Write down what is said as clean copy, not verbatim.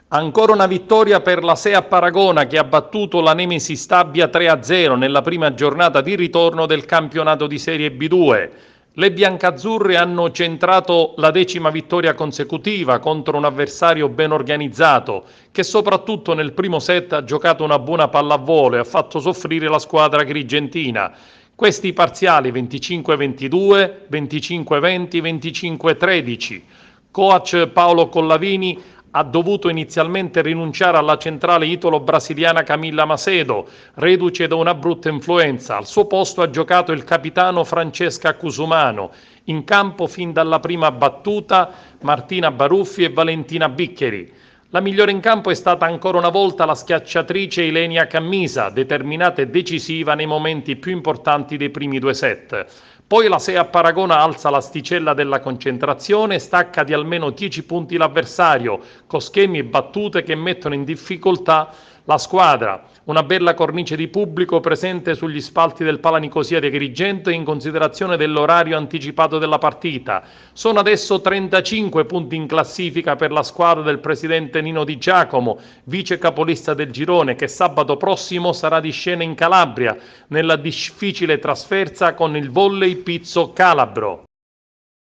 Ancora una vittoria per la Sea Paragona che ha battuto la Nemesi Stabia 3-0 nella prima giornata di ritorno del campionato di Serie B2. Le biancazzurre hanno centrato la 10ª vittoria consecutiva contro un avversario ben organizzato che soprattutto nel primo set ha giocato una buona pallavolo e ha fatto soffrire la squadra agrigentina. Questi parziali 25-22, 25-20, 25-13. Coach Paolo Collavini ha dovuto inizialmente rinunciare alla centrale italo-brasiliana Camilla Macedo, reduce da una brutta influenza. Al suo posto ha giocato il capitano Francesca Cusumano. In campo fin dalla prima battuta Martina Baruffi e Valentina Biccheri. La migliore in campo è stata ancora una volta la schiacciatrice Ilenia Cammisa, determinata e decisiva nei momenti più importanti dei primi due set. Poi la Sea Paragona alza l'asticella della concentrazione e stacca di almeno 10 punti l'avversario, con schemi e battute che mettono in difficoltà la squadra. Una bella cornice di pubblico presente sugli spalti del Pala Nicosia di Agrigento in considerazione dell'orario anticipato della partita. Sono adesso 35 punti in classifica per la squadra del presidente Nino Di Giacomo, vice capolista del girone, che sabato prossimo sarà di scena in Calabria nella difficile trasferta con il Volley Pizzo Calabro.